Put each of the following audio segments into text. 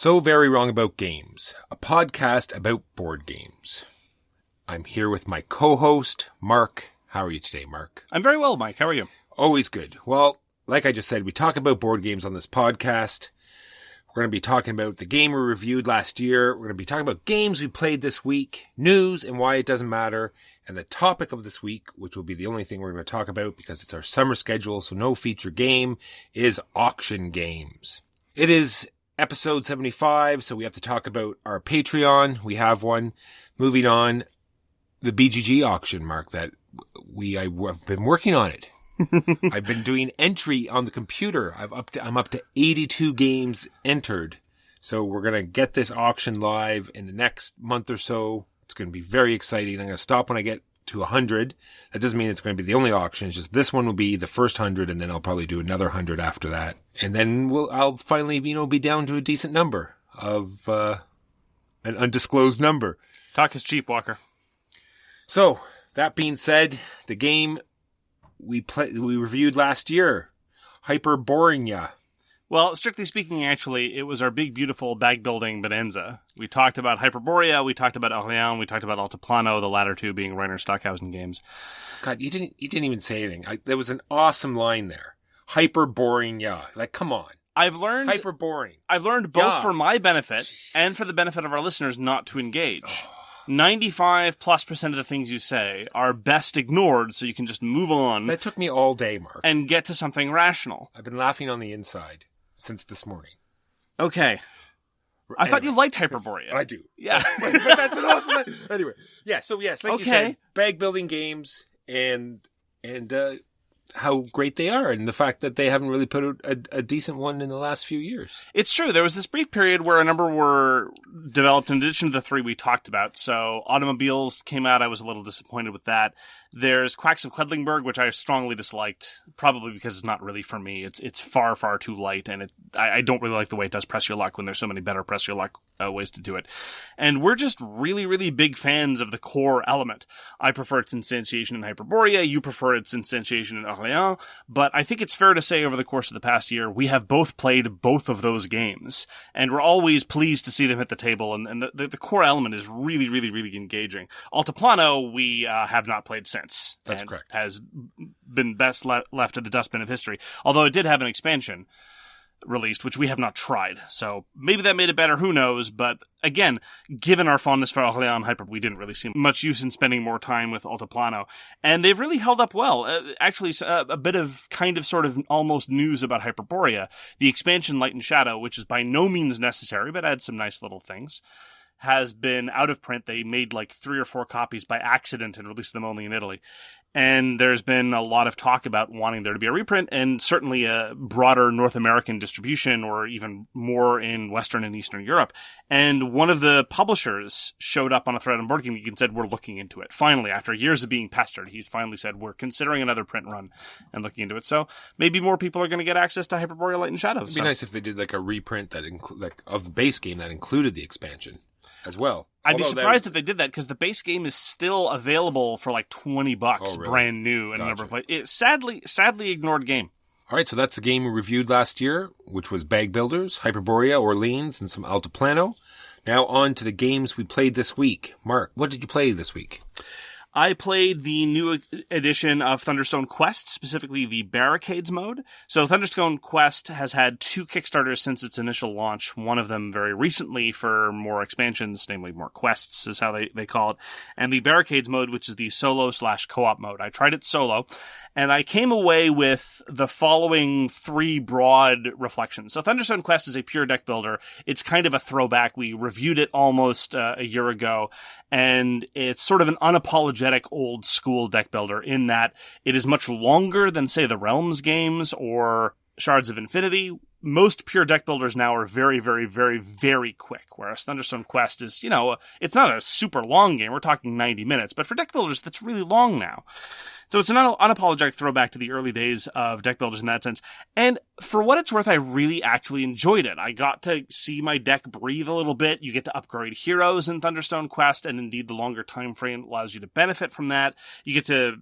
So Very Wrong About Games, a podcast about board games. I'm here with my co-host, Mark. How are you today, Mark? I'm very well, Mike. How are you? Always good. Well, like I just said, we talk about board games on this podcast. We're going to be talking about the game we reviewed last year. We're going to be talking about games we played this week, news and why it doesn't matter, and the topic of this week, which will be the only thing we're going to talk about because it's our summer schedule, so no feature game, is auction games. It is episode 75, so we have to talk about our Patreon. We have one. Moving on, the BGG auction, Mark, that I've been working on it. I've been doing entry on the computer. I'm up to 82 games entered. So we're going to get this auction live in the next month or so. It's going to be very exciting. I'm going to stop when I get to 100. That doesn't mean it's going to be the only auction. It's just this one will be the first 100, and then I'll probably do another 100 after that. And then I'll finally, be down to a decent number of an undisclosed number. Talk is cheap, Walker. So that being said, the game we reviewed last year, Hyperborea. Well, strictly speaking, actually, it was our big, beautiful bag-building bonanza. We talked about Hyperborea, we talked about Asterion, we talked about Altiplano, the latter two being Reiner Stockhausen games. God, you didn't even say anything. There was an awesome line there. Hyperborea. Like, come on. I've learned hyper-boring. I've learned both for my benefit and for the benefit of our listeners not to engage. 95+% of the things you say are best ignored, so you can just move on. That took me all day, Mark. And get to something rational. I've been laughing on the inside since this morning. Okay. I thought you liked Hyperborea. I do. Yeah. but that's an awesome... Anyway. Yeah, so yes, like you said, bag building games and how great they are, and the fact that they haven't really put a decent one in the last few years. It's true. There was this brief period where a number were developed in addition to the three we talked about. So Automobiles came out. I was a little disappointed with that. There's Quacks of Quedlinburg, which I strongly disliked, probably because it's not really for me. It's far, far too light, and I don't really like the way it does press your luck when there's so many better press your luck ways to do it. And we're just really, really big fans of the core element. I prefer its instantiation in Hyperborea. You prefer its instantiation in Asterion. But I think it's fair to say over the course of the past year, we have both played both of those games. And we're always pleased to see them hit the table. And the core element is really, really, really engaging. Altiplano, we have not played since. That's correct. Has been best left to the dustbin of history. Although it did have an expansion released, which we have not tried. So maybe that made it better, who knows, but again, given our fondness for Asterion and Hyper, we didn't really see much use in spending more time with Altiplano, and they've really held up well. Actually, a bit of kind of sort of almost news about Hyperborea. The expansion Light and Shadow, which is by no means necessary, but adds some nice little things, has been out of print. They made like 3 or 4 copies by accident and released them only in Italy. And there's been a lot of talk about wanting there to be a reprint and certainly a broader North American distribution or even more in Western and Eastern Europe. And one of the publishers showed up on a thread on Board Game Geek and said, we're looking into it. Finally, after years of being pestered, he's finally said, we're considering another print run and looking into it. So maybe more people are going to get access to Hyperborea Light and Shadow. It'd be nice if they did like a reprint that of the base game that included the expansion as well. I'd be surprised if they did that because the base game is still available for like $20, really? Brand new, in a number of places. Sadly ignored game. All right, so that's the game we reviewed last year, which was Bag Builders, Hyperborea, Orleans, and some Altiplano. Now on to the games we played this week. Mark, what did you play this week? I played the new edition of Thunderstone Quest, specifically the Barricades mode. So Thunderstone Quest has had 2 Kickstarters since its initial launch, one of them very recently for more expansions, namely more quests is how they call it, and the Barricades mode, which is the solo/co-op mode. I tried it solo, and I came away with the following 3 broad reflections. So Thunderstone Quest is a pure deck builder. It's kind of a throwback. We reviewed it almost a year ago, and it's sort of an unapologetic old school deck builder in that it is much longer than, say, the Realms games or Shards of Infinity. Most pure deck builders now are very, very, very, very quick, whereas Thunderstone Quest is, it's not a super long game. We're talking 90 minutes, but for deck builders, that's really long now. So it's an unapologetic throwback to the early days of deck builders in that sense. And for what it's worth, I really actually enjoyed it. I got to see my deck breathe a little bit. You get to upgrade heroes in Thunderstone Quest, and indeed the longer time frame allows you to benefit from that. You get to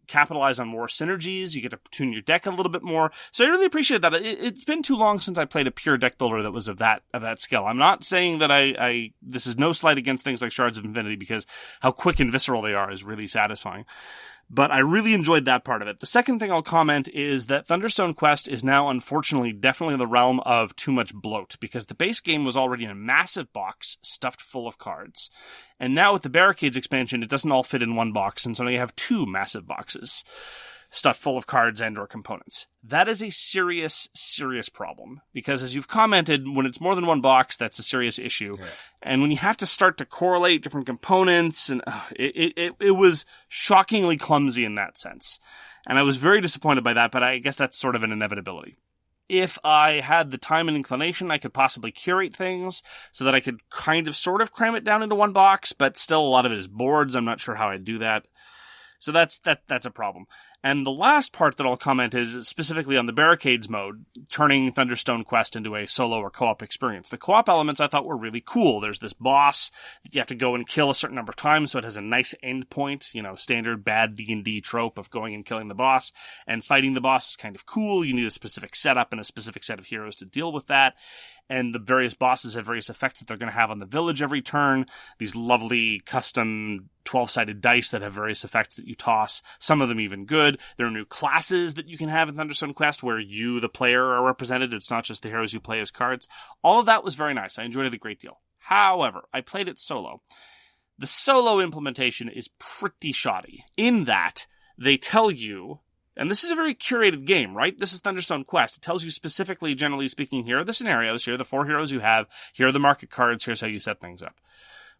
capitalize on more synergies. You get to tune your deck a little bit more. So I really appreciate that. It's been too long since I played a pure deck builder that was of that skill. I'm not saying that this is no slight against things like Shards of Infinity, because how quick and visceral they are is really satisfying. But I really enjoyed that part of it. The second thing I'll comment is that Thunderstone Quest is now, unfortunately, definitely in the realm of too much bloat, because the base game was already in a massive box stuffed full of cards. And now with the Barricades expansion, it doesn't all fit in one box, and so now you have 2 massive boxes stuffed full of cards and or components. That is a serious, serious problem, because as you've commented, when it's more than one box, that's a serious issue. Yeah. And when you have to start to correlate different components, and it was shockingly clumsy in that sense. And I was very disappointed by that, but I guess that's sort of an inevitability. If I had the time and inclination, I could possibly curate things so that I could kind of sort of cram it down into one box, but still a lot of it is boards. I'm not sure how I'd do that. So that's a problem. And the last part that I'll comment is specifically on the Barricades mode, turning Thunderstone Quest into a solo or co-op experience. The co-op elements I thought were really cool. There's this boss that you have to go and kill a certain number of times, so it has a nice end point, standard bad D&D trope of going and killing the boss. And fighting the boss is kind of cool. You need a specific setup and a specific set of heroes to deal with that. And the various bosses have various effects that they're going to have on the village every turn. These lovely custom 12-sided dice that have various effects that you toss. Some of them even good. There are new classes that you can have in Thunderstone Quest where you, the player, are represented. It's not just the heroes you play as cards. All of that was very nice. I enjoyed it a great deal. However, I played it solo. The solo implementation is pretty shoddy in that they tell you, and this is a very curated game, right? This is Thunderstone Quest. It tells you specifically, generally speaking, here are the scenarios, here are the 4 heroes you have, here are the market cards, here's how you set things up.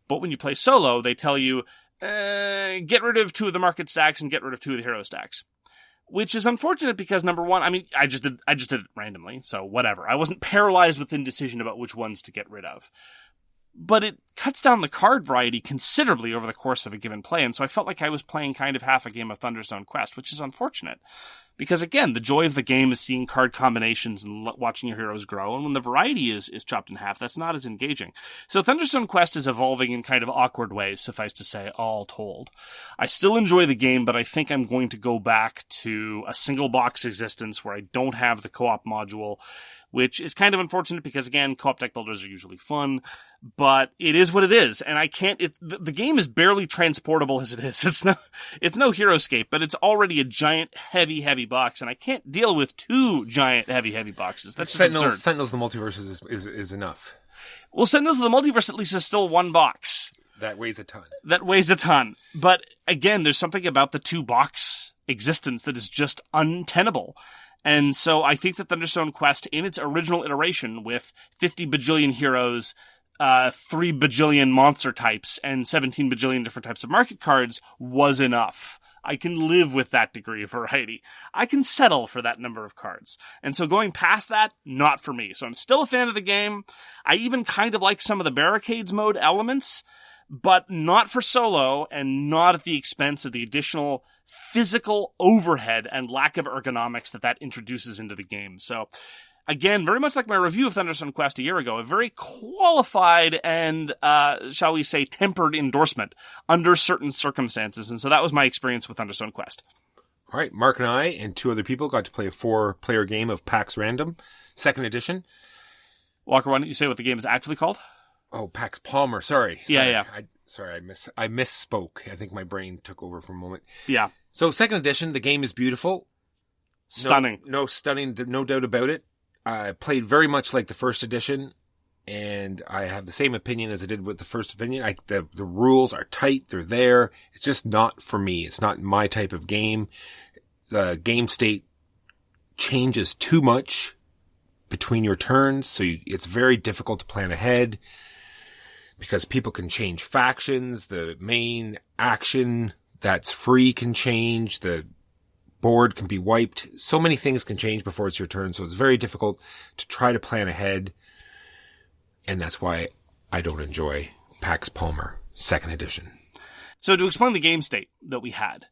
But when you play solo, they tell you, get rid of 2 of the market stacks and get rid of 2 of the hero stacks. Which is unfortunate because, number one, I just did it randomly, so whatever. I wasn't paralyzed with indecision about which ones to get rid of. But it cuts down the card variety considerably over the course of a given play, and so I felt like I was playing kind of half a game of Thunderstone Quest, which is unfortunate. Because again, the joy of the game is seeing card combinations and watching your heroes grow, and when the variety is chopped in half, that's not as engaging. So Thunderstone Quest is evolving in kind of awkward ways, suffice to say, all told. I still enjoy the game, but I think I'm going to go back to a single box existence where I don't have the co-op module, which is kind of unfortunate because, again, co-op deck builders are usually fun, but it is what it is, and I can't, the game is barely transportable as it is. It's no Heroescape, but it's already a giant, heavy box, and I can't deal with 2 giant, heavy boxes. That's just absurd. Sentinels of the Multiverse is enough. Well, Sentinels of the Multiverse at least is still one box. That weighs a ton. But again, there's something about the 2-box existence that is just untenable. And so I think that Thunderstone Quest, in its original iteration with 50 bajillion heroes, 3 bajillion monster types, and 17 bajillion different types of market cards, was enough. I can live with that degree of variety. I can settle for that number of cards. And so going past that, not for me. So I'm still a fan of the game. I even kind of like some of the Barricades mode elements, but not for solo and not at the expense of the additional physical overhead and lack of ergonomics that introduces into the game. So again, very much like my review of Thunderstone Quest a year ago, a very qualified and, shall we say, tempered endorsement under certain circumstances. And so that was my experience with Thunderstone Quest. All right, Mark and I and 2 other people got to play a 4-player game of PAX Random, 2nd edition. Walker, why don't you say what the game is actually called? Oh, PAX Palmer. Sorry. Yeah. I misspoke. I think my brain took over for a moment. Yeah. So 2nd edition, the game is beautiful. Stunning. No stunning, no doubt about it. I played very much like the 1st edition, and I have the same opinion as I did with the 1st opinion. The rules are tight. They're there. It's just not for me. It's not my type of game. The game state changes too much between your turns, so it's very difficult to plan ahead because people can change factions. The main action that's free can change. The board can be wiped. So many things can change before it's your turn, so it's very difficult to try to plan ahead, and that's why I don't enjoy PAX Palmer 2nd edition. So to explain the game state that we had,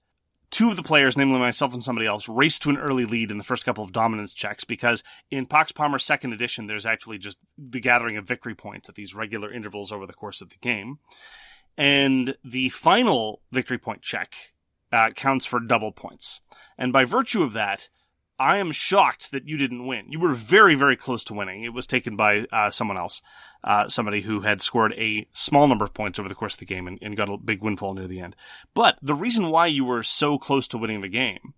2 of the players, namely myself and somebody else, raced to an early lead in the first couple of dominance checks because in PAX Palmer 2nd edition, there's actually just the gathering of victory points at these regular intervals over the course of the game. And the final victory point check counts for double points. And by virtue of that, I am shocked that you didn't win. You were very, very close to winning. It was taken by someone else, somebody who had scored a small number of points over the course of the game and got a big windfall near the end. But the reason why you were so close to winning the game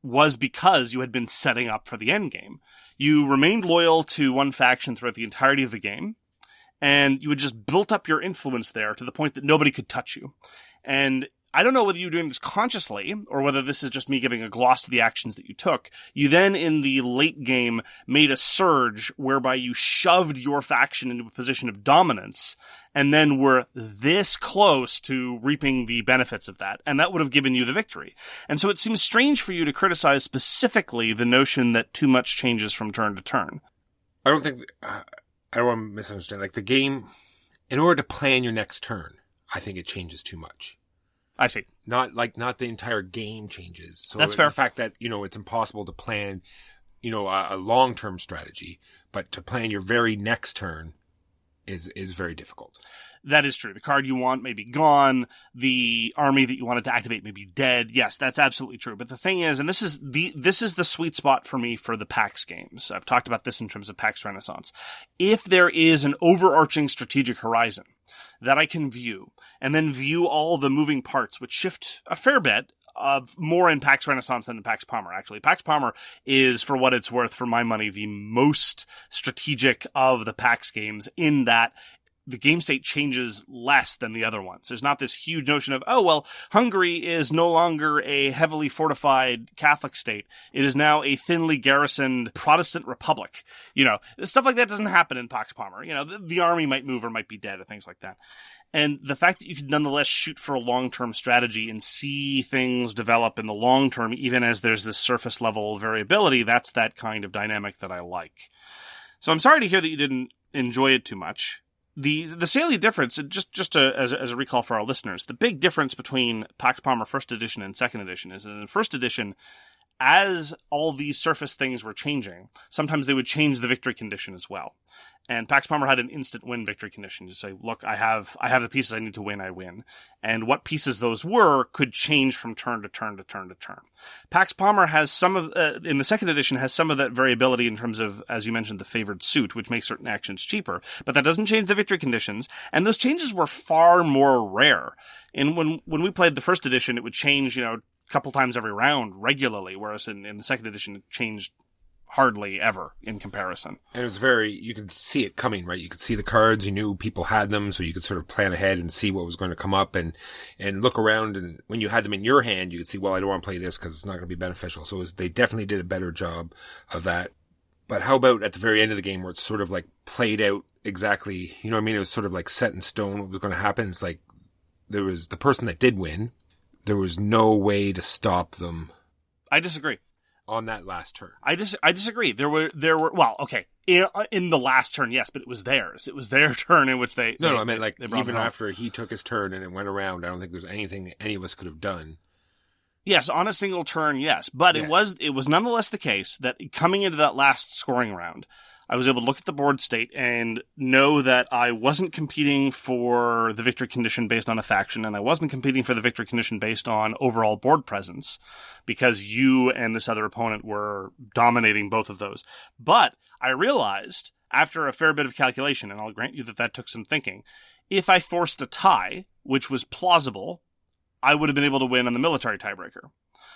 was because you had been setting up for the end game. You remained loyal to one faction throughout the entirety of the game, and you had just built up your influence there to the point that nobody could touch you. And I don't know whether you were doing this consciously or whether this is just me giving a gloss to the actions that you took. You then, in the late game, made a surge whereby you shoved your faction into a position of dominance and then were this close to reaping the benefits of that. And that would have given you the victory. And so it seems strange for you to criticize specifically the notion that too much changes from turn to turn. I don't think... I don't want to misunderstand. Like, the game, in order to plan your next turn, I think it changes too much. I see. Not the entire game changes. So that's fair. The fact that, it's impossible to plan, a long-term strategy, but to plan your very next turn is very difficult. That is true. The card you want may be gone. The army that you wanted to activate may be dead. Yes, that's absolutely true. But the thing is, and this is the sweet spot for me for the PAX games. I've talked about this in terms of PAX Renaissance. If there is an overarching strategic horizon that I can view, and then view all the moving parts, which shift a fair bit, more in PAX Renaissance than in PAX Pamir, actually. PAX Pamir is, for what it's worth, for my money, the most strategic of the PAX games, in that the game state changes less than the other ones. There's not this huge notion of, Hungary is no longer a heavily fortified Catholic state. It is now a thinly garrisoned Protestant republic. Stuff like that doesn't happen in Pax Pamir. The army might move or might be dead or things like that. And the fact that you could nonetheless shoot for a long-term strategy and see things develop in the long term, even as there's this surface level variability, that's that kind of dynamic that I like. So I'm sorry to hear that you didn't enjoy it too much. The salient difference, as a recall for our listeners, the big difference between Pax Pamir First Edition and Second Edition is that in the First Edition, as all these surface things were changing, sometimes they would change the victory condition as well. And Pax Pamir had an instant win victory condition. You say, look, I have the pieces I need to win, I win. And what pieces those were could change from turn to turn to turn to turn. Pax Pamir has some of, in the Second Edition, has some of that variability in terms of, as you mentioned, the favored suit, which makes certain actions cheaper. But that doesn't change the victory conditions. And those changes were far more rare. And when we played the First Edition, it would change, a couple times every round regularly, whereas in the Second Edition, it changed hardly ever in comparison. And it was you could see it coming, right? You could see the cards, you knew people had them, so you could sort of plan ahead and see what was going to come up and look around. And when you had them in your hand, you could see, well, I don't want to play this because it's not going to be beneficial. So they definitely did a better job of that. But how about at the very end of the game where it's sort of like played out exactly, It was sort of like set in stone what was going to happen. It's like there was the person that did win. There was no way to stop them. I disagree. On that last turn. I disagree. There were, well, okay. In the last turn, yes, but it was theirs. It was their turn in which they... No, I mean, like, even after he took his turn and it went around, I don't think there's anything any of us could have done. Yes, on a single turn, yes. But yes. It was nonetheless the case that coming into that last scoring round, I was able to look at the board state and know that I wasn't competing for the victory condition based on a faction, and I wasn't competing for the victory condition based on overall board presence, because you and this other opponent were dominating both of those. But I realized, after a fair bit of calculation, and I'll grant you that took some thinking, if I forced a tie, which was plausible, I would have been able to win on the military tiebreaker.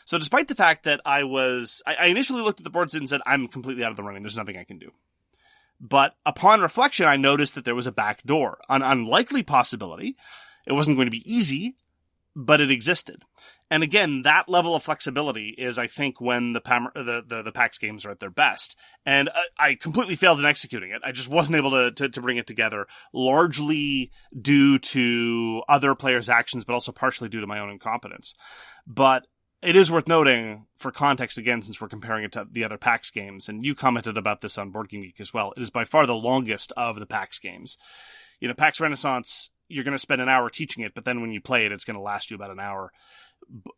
So despite the fact that I initially looked at the board state and said, I'm completely out of the running, there's nothing I can do. But upon reflection, I noticed that there was a back door, an unlikely possibility. It wasn't going to be easy, but it existed. And again, that level of flexibility is, I think, when the PAX games are at their best. And I completely failed in executing it. I just wasn't able to bring it together, largely due to other players' actions, but also partially due to my own incompetence. But it is worth noting, for context again, since we're comparing it to the other PAX games, and you commented about this on Board Game Geek as well, it is by far the longest of the PAX games. PAX Renaissance, you're going to spend an hour teaching it, but then when you play it, it's going to last you about an hour.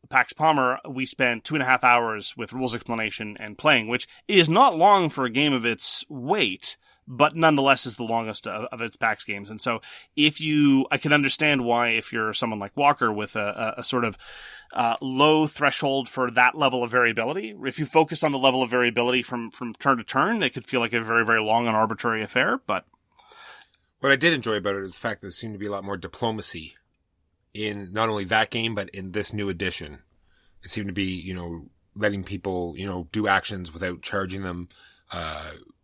PAX Pamir, we spent 2.5 hours with rules explanation and playing, which is not long for a game of its weight, but nonetheless is the longest of its PAX games. And so I can understand why, if you're someone like Walker with a sort of low threshold for that level of variability, if you focus on the level of variability from turn to turn, it could feel like a very, very long and arbitrary affair. But what I did enjoy about it is the fact that there seemed to be a lot more diplomacy in not only that game, but in this new edition. It seemed to be, letting people, do actions without charging them,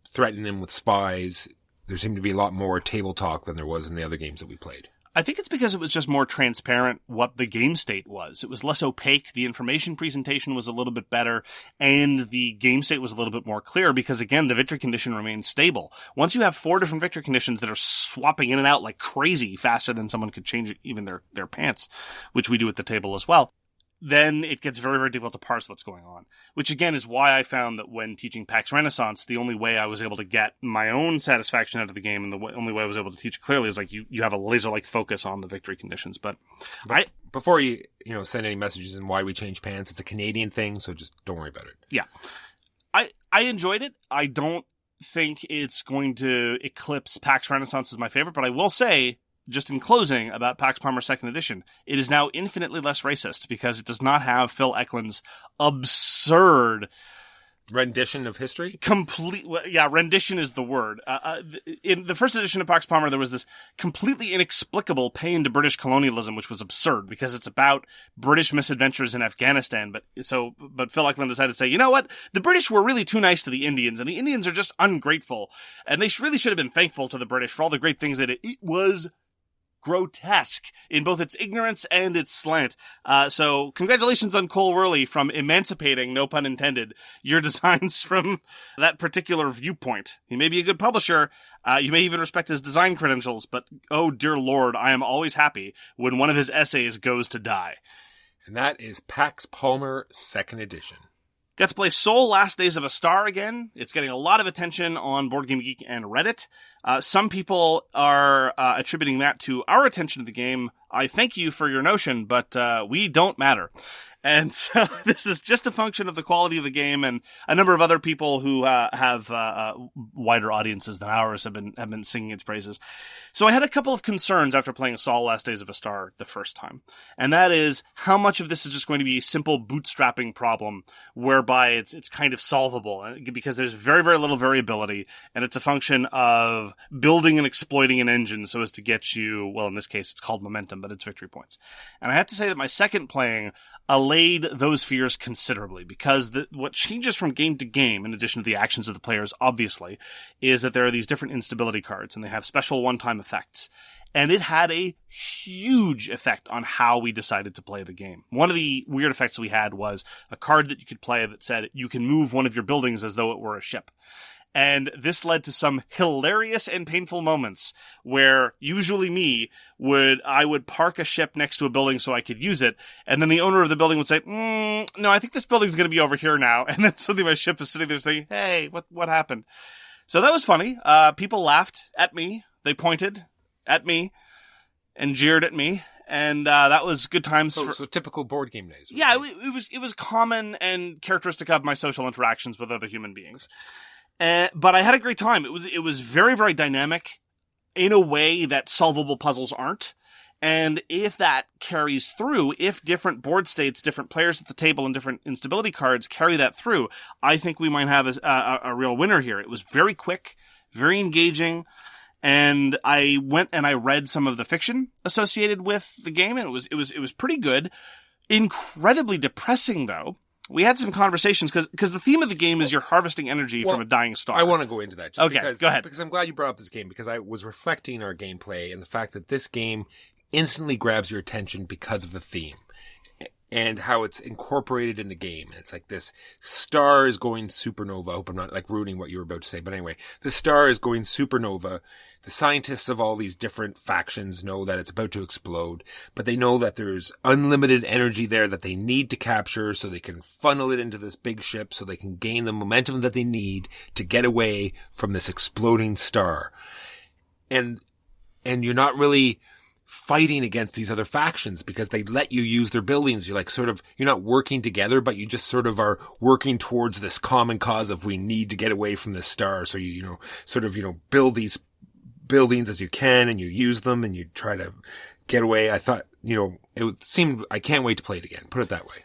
threatening them with spies. There seemed to be a lot more table talk than there was in the other games that we played. I think it's because it was just more transparent what the game state was. It was less opaque. The information presentation was a little bit better, and the game state was a little bit more clear because, again, the victory condition remains stable. Once you have 4 different victory conditions that are swapping in and out like crazy, faster than someone could change even their pants, which we do at the table as well, then it gets very, very difficult to parse what's going on. Which, again, is why I found that when teaching PAX Renaissance, the only way I was able to get my own satisfaction out of the game, and the only way I was able to teach it clearly, is like you have a laser-like focus on the victory conditions. But before you send any messages in why we changed pants, it's a Canadian thing, so just don't worry about it. Yeah. I enjoyed it. I don't think it's going to eclipse PAX Renaissance as my favorite, but I will say, just in closing, about PAX Pamir 2nd Edition, it is now infinitely less racist because it does not have Phil Eklund's absurd rendition of history? Rendition is the word. In the first edition of Pax Pamir, there was this completely inexplicable pay into British colonialism, which was absurd because it's about British misadventures in Afghanistan. But Phil Eklund decided to say, you know what? The British were really too nice to the Indians, and the Indians are just ungrateful. And they really should have been thankful to the British for all the great things they did. It was grotesque in both its ignorance and its slant. So congratulations on Cole Wehrle from emancipating, no pun intended, your designs from that particular viewpoint. He may be a good publisher. You may even respect his design credentials, but oh dear Lord, I am always happy when one of his essays goes to die. And that is Pax Pamir 2nd Edition. Got to play Soul Last Days of a Star again. It's getting a lot of attention on Board Game Geek and Reddit. Some people are attributing that to our attention to the game. I thank you for your notion, but we don't matter. And so this is just a function of the quality of the game, and a number of other people who have wider audiences than ours have been singing its praises. So I had a couple of concerns after playing Saul Last Days of a Star the first time, and that is how much of this is just going to be a simple bootstrapping problem whereby it's kind of solvable because there's very, very little variability, and it's a function of building and exploiting an engine so as to get you, well, in this case it's called momentum, but it's victory points. And I have to say that my second playing allayed those fears considerably because what changes from game to game, in addition to the actions of the players, obviously, is that there are these different instability cards and they have special one-time effects. And it had a huge effect on how we decided to play the game. One of the weird effects we had was a card that you could play that said you can move one of your buildings as though it were a ship. And this led to some hilarious and painful moments where usually I would park a ship next to a building so I could use it. And then the owner of the building would say, no, I think this building's going to be over here now. And then suddenly my ship is sitting there saying, hey, what happened? So that was funny. People laughed at me. They pointed at me and jeered at me. And that was good times. So typical board game days. Yeah, it was common and characteristic of my social interactions with other human beings. But I had a great time. It was very, very dynamic in a way that solvable puzzles aren't. And if that carries through, if different board states, different players at the table, and different instability cards carry that through, I think we might have a real winner here. It was very quick, very engaging, and I went and I read some of the fiction associated with the game, and it was pretty good. Incredibly depressing, though. We had some conversations because the theme of the game is you're harvesting energy from a dying star. I want to go into that. Okay, go ahead. Because I'm glad you brought up this game because I was reflecting our gameplay and the fact that this game instantly grabs your attention because of the theme and how it's incorporated in the game. And it's like this star is going supernova. I hope I'm not like ruining what you were about to say, but anyway, the star is going supernova. The scientists of all these different factions know that it's about to explode, but they know that there's unlimited energy there that they need to capture so they can funnel it into this big ship so they can gain the momentum that they need to get away from this exploding star. And you're not really fighting against these other factions because they let you use their buildings. You're like you're not working together, but you just sort of are working towards this common cause of we need to get away from this star. So you build these buildings as you can and you use them and you try to get away. I thought, I can't wait to play it again. Put it that way.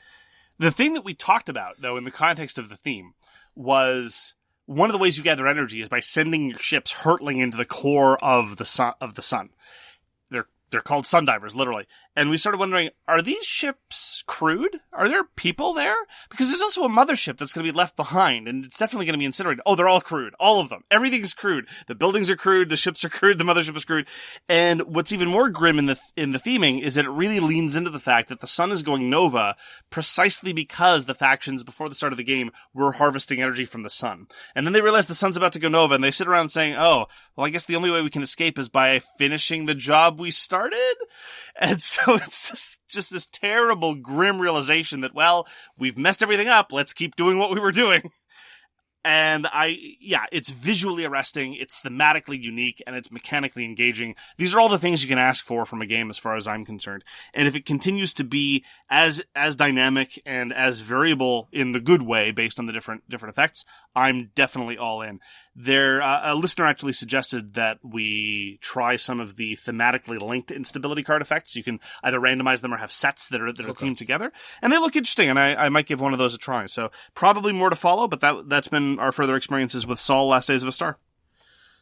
The thing that we talked about, though, in the context of the theme was one of the ways you gather energy is by sending your ships hurtling into the core of the sun. They're called sun divers, literally. And we started wondering, are these ships crewed? Are there people there? Because there's also a mothership that's going to be left behind, and it's definitely going to be incinerated. Oh, they're all crewed. All of them. Everything's crewed. The buildings are crewed, the ships are crewed, the mothership is crewed. And what's even more grim in the theming is that it really leans into the fact that the sun is going nova precisely because the factions before the start of the game were harvesting energy from the sun. And then they realize the sun's about to go nova, and they sit around saying, oh, well, I guess the only way we can escape is by finishing the job we started? And so it's just this terrible, grim realization that, well, we've messed everything up. Let's keep doing what we were doing. And it's visually arresting, it's thematically unique, and it's mechanically engaging. These are all the things you can ask for from a game as far as I'm concerned. And if it continues to be as dynamic and as variable in the good way based on the different effects, I'm definitely all in. A listener actually suggested that we try some of the thematically linked instability card effects. You can either randomize them or have sets that are themed together. And they look interesting, and I might give one of those a try. So probably more to follow, but that's been our further experiences with Saul Last Days of a Star.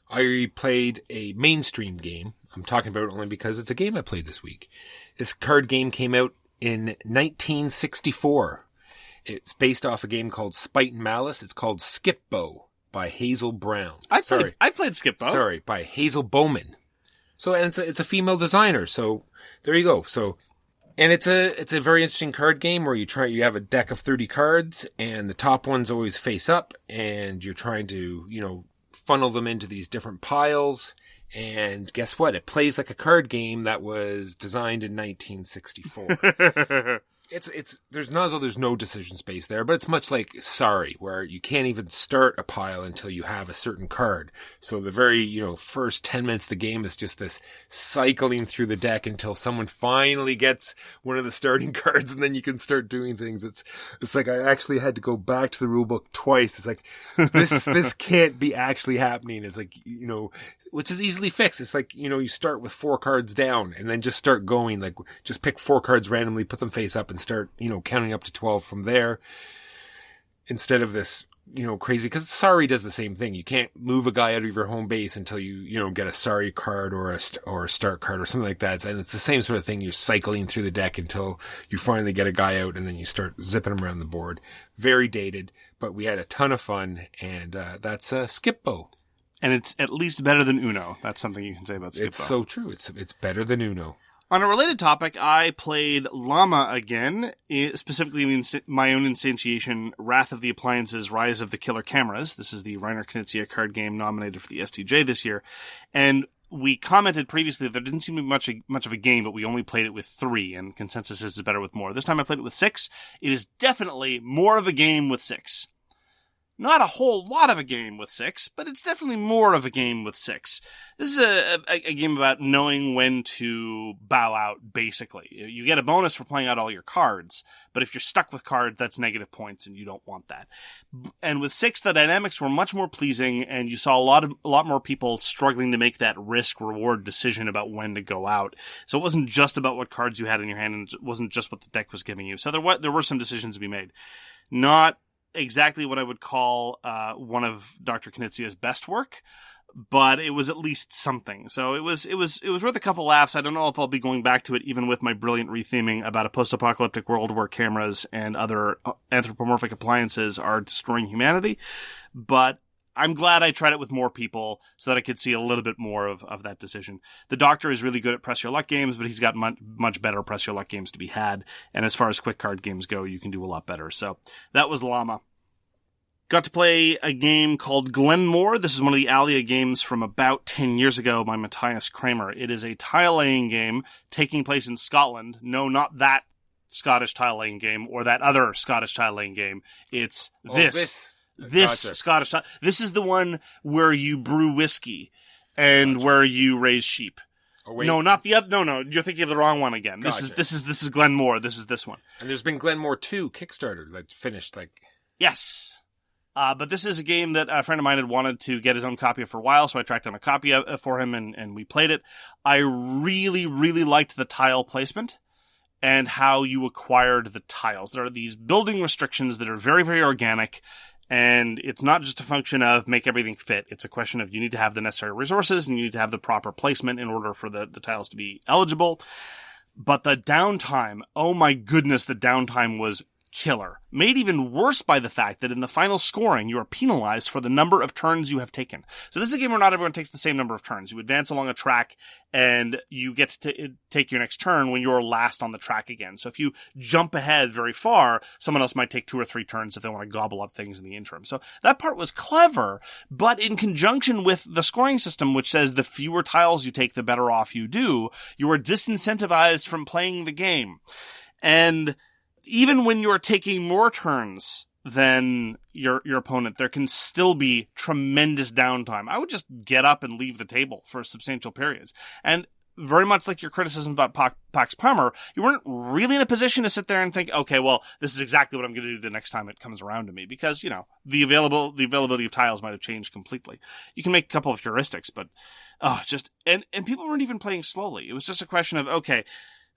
I played a mainstream game. I'm talking about it only because it's a game I played this week. This card game came out in 1964. It's based off a game called Spite and Malice. It's called Skip-Bo by Hazel Brown. I played Skip-Bo. Sorry, by Hazel Bowman. So, and it's a female designer. So there you go. So, and it's a very interesting card game where you have a deck of 30 cards and the top ones always face up and you're trying to, funnel them into these different piles. And guess what? It plays like a card game that was designed in 1964. There's no decision space there, but it's much like Sorry, where you can't even start a pile until you have a certain card. So the very, first 10 minutes of the game is just this cycling through the deck until someone finally gets one of the starting cards and then you can start doing things. It's like I actually had to go back to the rule book twice. It's like, this can't be actually happening. It's like, which is easily fixed. It's like, you start with 4 cards down and then just start going, like just pick 4 cards randomly, put them face up and start, counting up to 12 from there instead of this, crazy, because Sorry does the same thing. You can't move a guy out of your home base until you, get a Sorry card or a start card or something like that. And it's the same sort of thing. You're cycling through the deck until you finally get a guy out and then you start zipping him around the board. Very dated, but we had a ton of fun, and that's Skip-Bo. And it's at least better than Uno. That's something you can say about Skip-Bo. It's so true. It's better than Uno. On a related topic, I played Llama again, specifically my own instantiation, Wrath of the Appliances, Rise of the Killer Cameras. This is the Reiner Knizia card game nominated for the STJ this year. And we commented previously that there didn't seem to be much of a game, but we only played it with 3, and consensus is it's better with more. This time I played it with 6. It is definitely more of a game with 6. Not a whole lot of a game with 6, but it's definitely more of a game with 6. This is a game about knowing when to bow out, basically. You get a bonus for playing out all your cards, but if you're stuck with cards, that's negative points, and you don't want that. And with 6, the dynamics were much more pleasing, and you saw a lot more people struggling to make that risk-reward decision about when to go out. So it wasn't just about what cards you had in your hand, and it wasn't just what the deck was giving you. So there were some decisions to be made. Not exactly what I would call one of Dr. Knizia's best work, but it was at least something. So it was worth a couple laughs. I don't know if I'll be going back to it even with my brilliant retheming about a post-apocalyptic world where cameras and other anthropomorphic appliances are destroying humanity, but I'm glad I tried it with more people so that I could see a little bit more of that decision. The Doctor is really good at press your luck games, but he's got much better press your luck games to be had. And as far as quick card games go, you can do a lot better. So that was Llama. Got to play a game called Glenmore. This is one of the Alia games from about 10 years ago by Matthias Kramer. It is a tile-laying game taking place in Scotland. No, not that Scottish tile-laying game or that other Scottish tile-laying game. It's this gotcha. Scottish tile. This is the one where you brew whiskey and where you raise sheep. Oh, wait. No, not the other. No, you're thinking of the wrong one again. Gotcha. This is Glenmore. This is this one. And there's been Glenmore 2 Kickstarter that finished Yes. But this is a game that a friend of mine had wanted to get his own copy of for a while, so I tracked down a copy for him and we played it. I really, really liked the tile placement and how you acquired the tiles. There are these building restrictions that are very, very organic, and it's not just a function of make everything fit. It's a question of you need to have the necessary resources and you need to have the proper placement in order for the tiles to be eligible. But the downtime, oh my goodness, the downtime was killer. Made even worse by the fact that in the final scoring, you are penalized for the number of turns you have taken. So this is a game where not everyone takes the same number of turns. You advance along a track, and you get to take your next turn when you're last on the track again. So if you jump ahead very far, someone else might take 2 or 3 turns if they want to gobble up things in the interim. So that part was clever, but in conjunction with the scoring system, which says the fewer tiles you take, the better off you do, you are disincentivized from playing the game. And even when you're taking more turns than your opponent, there can still be tremendous downtime. I would just get up and leave the table for substantial periods. And very much like your criticism about Pax Pamir, you weren't really in a position to sit there and think, okay, well, this is exactly what I'm going to do the next time it comes around to me. Because, the availability of tiles might have changed completely. You can make a couple of heuristics, but, and people weren't even playing slowly. It was just a question of, okay,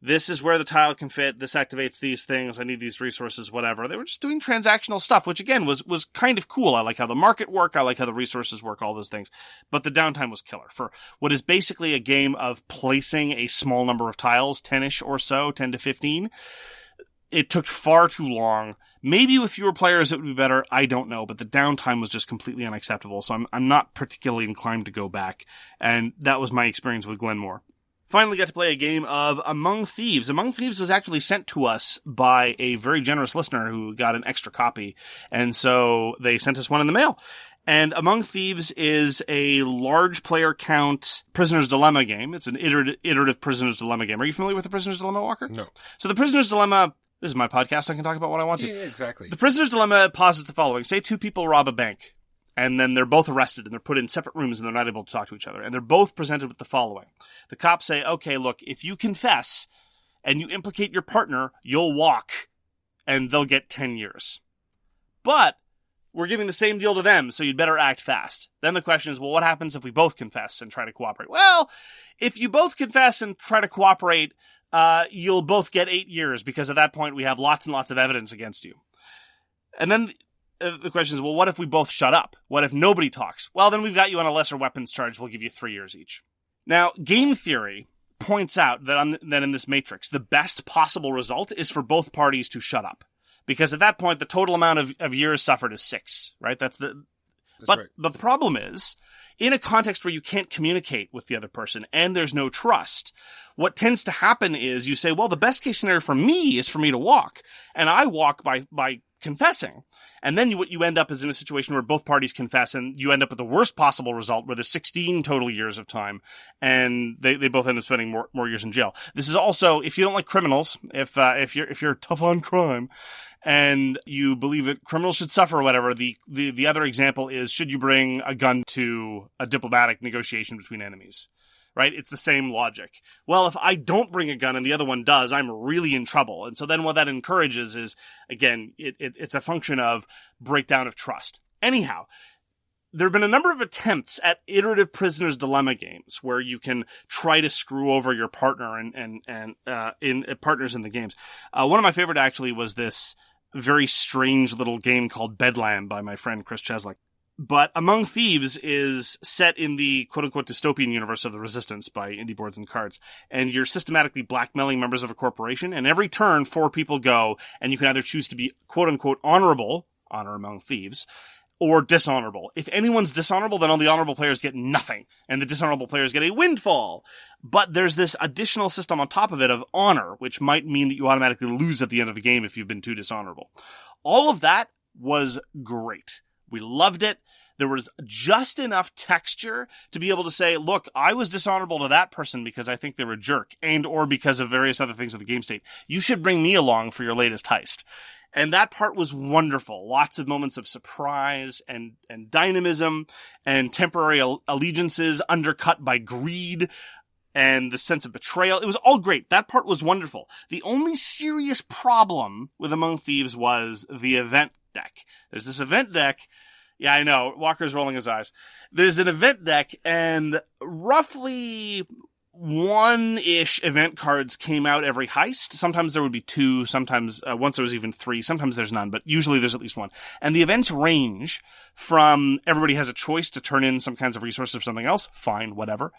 this is where the tile can fit, this activates these things, I need these resources, whatever. They were just doing transactional stuff, which again was kind of cool. I like how the market work, I like how the resources work, all those things. But the downtime was killer. For what is basically a game of placing a small number of tiles, 10-ish or so, 10 to 15, it took far too long. Maybe with fewer players it would be better, I don't know, but the downtime was just completely unacceptable, so I'm not particularly inclined to go back. And that was my experience with Glenmore. Finally got to play a game of Among Thieves. Among Thieves was actually sent to us by a very generous listener who got an extra copy. And so they sent us one in the mail. And Among Thieves is a large player count Prisoner's Dilemma game. It's an iterative Prisoner's Dilemma game. Are you familiar with the Prisoner's Dilemma, Walker? No. So the Prisoner's Dilemma, this is my podcast, I can talk about what I want to. Yeah, exactly. The Prisoner's Dilemma posits the following. Say 2 people rob a bank. And then they're both arrested and they're put in separate rooms and they're not able to talk to each other. And they're both presented with the following. The cops say, okay, look, if you confess and you implicate your partner, you'll walk and they'll get 10 years. But we're giving the same deal to them, so you'd better act fast. Then the question is, well, what happens if we both confess and try to cooperate? Well, if you both confess and try to cooperate, you'll both get 8 years because at that point we have lots and lots of evidence against you. And then the question is, well, what if we both shut up? What if nobody talks? Well, then we've got you on a lesser weapons charge. We'll give you 3 years each. Now, game theory points out that in this matrix, the best possible result is for both parties to shut up. Because at that point, the total amount of years suffered is 6, right? That's right. The problem is, in a context where you can't communicate with the other person and there's no trust, what tends to happen is you say, well, the best case scenario for me is for me to walk. And I walk by confessing. And then what you end up is in a situation where both parties confess and you end up with the worst possible result where there's 16 total years of time and they both end up spending more years in jail. This is also, if you don't like criminals, if you're tough on crime and you believe that criminals should suffer or whatever, the other example is, should you bring a gun to a diplomatic negotiation between enemies? Right? It's the same logic. Well, if I don't bring a gun and the other one does, I'm really in trouble. And so then what that encourages is, again, it's a function of breakdown of trust. Anyhow, there have been a number of attempts at iterative Prisoner's Dilemma games where you can try to screw over your partner and in partners in the games. One of my favorite actually was this very strange little game called Bedlam by my friend Chris Cheslak. But Among Thieves is set in the quote-unquote dystopian universe of the Resistance by Indie Boards and Cards. And you're systematically blackmailing members of a corporation. And every turn, 4 people go, and you can either choose to be quote-unquote honorable, honor among thieves, or dishonorable. If anyone's dishonorable, then all the honorable players get nothing. And the dishonorable players get a windfall. But there's this additional system on top of it of honor, which might mean that you automatically lose at the end of the game if you've been too dishonorable. All of that was great. We loved it. There was just enough texture to be able to say, look, I was dishonorable to that person because I think they were a jerk and or because of various other things of the game state. You should bring me along for your latest heist. And that part was wonderful. Lots of moments of surprise and dynamism and temporary allegiances undercut by greed. and the sense of betrayal. It was all great. That part was wonderful. The only serious problem with Among Thieves was the event deck. There's this event deck. Yeah, I know. Walker's rolling his eyes. There's an event deck, and roughly one-ish event cards came out every heist. Sometimes there would be two, sometimes once there was even three, sometimes there's none, but usually there's at least one. And the events range from everybody has a choice to turn in some kinds of resources or something else, fine, whatever,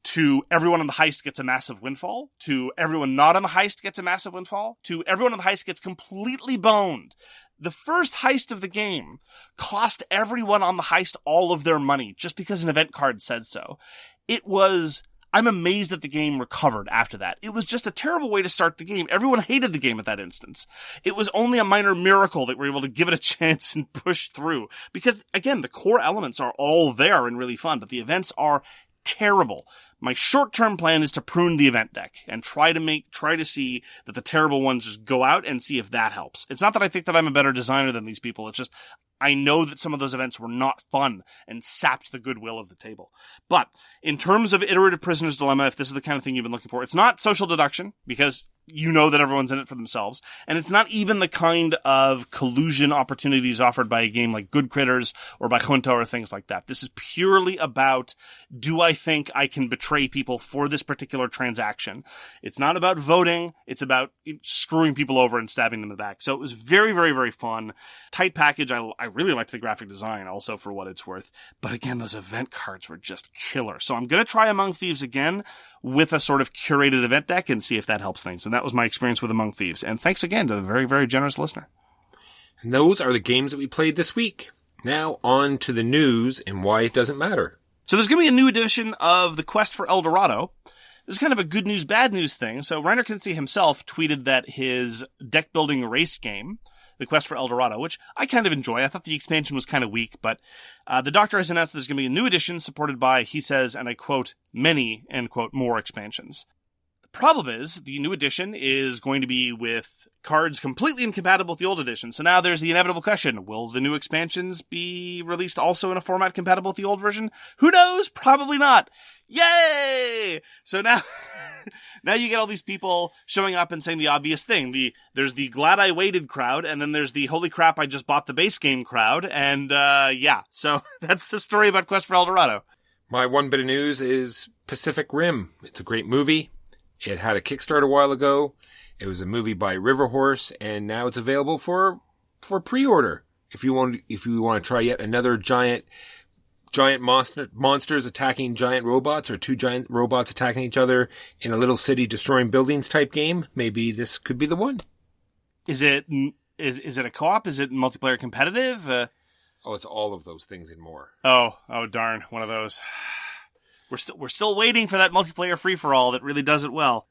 to everyone on the heist gets a massive windfall, to everyone not on the heist gets a massive windfall, to everyone on the heist gets completely boned. The first heist of the game cost everyone on the heist all of their money just because an event card said so. I'm amazed that the game recovered after that. It was just a terrible way to start the game. Everyone hated the game at that instance. It was only a minor miracle that we were able to give it a chance and push through. Because, again, the core elements are all there and really fun, but the events are terrible. My short-term plan is to prune the event deck and try to see that the terrible ones just go out and see if that helps. It's not that I think that I'm a better designer than these people. It's just I know that some of those events were not fun and sapped the goodwill of the table. But in terms of iterative prisoner's dilemma, if this is the kind of thing you've been looking for, it's not social deduction because you know that everyone's in it for themselves. And it's not even the kind of collusion opportunities offered by a game like Good Critters or by Junta or things like that. This is purely about, do I think I can betray people for this particular transaction? It's not about voting. It's about screwing people over and stabbing them in the back. So it was very, very, very fun. Tight package. I really liked the graphic design also for what it's worth. But again, those event cards were just killer. So I'm going to try Among Thieves again with a sort of curated event deck and see if that helps things. And that was my experience with Among Thieves. And thanks again to the very, very generous listener. And those are the games that we played this week. Now on to the news and why it doesn't matter. So there's going to be a new edition of The Quest for El Dorado. This is kind of a good news, bad news thing. So Reiner Knizia himself tweeted that his deck-building race game, The Quest for El Dorado, which I kind of enjoy. I thought the expansion was kind of weak, but the Doctor has announced there's going to be a new edition supported by, he says, and I quote, many, end quote, more expansions. The problem is, the new edition is going to be with cards completely incompatible with the old edition. So now there's the inevitable question, will the new expansions be released also in a format compatible with the old version? Who knows? Probably not. Yay! So now, now you get all these people showing up and saying the obvious thing. There's the glad I waited crowd, and then there's the holy crap I just bought the base game crowd, and yeah. So that's the story about Quest for El Dorado. My one bit of news is Pacific Rim. It's a great movie. It had a Kickstarter a while ago. It was a movie by Riverhorse, and now it's available for pre-order. If you want to try yet another giant monsters attacking giant robots, or two giant robots attacking each other in a little city destroying buildings type game, maybe this could be the one. Is it a co-op? Is it multiplayer competitive? Oh, it's all of those things and more. Oh darn, one of those. We're still waiting for that multiplayer free-for-all that really does it well.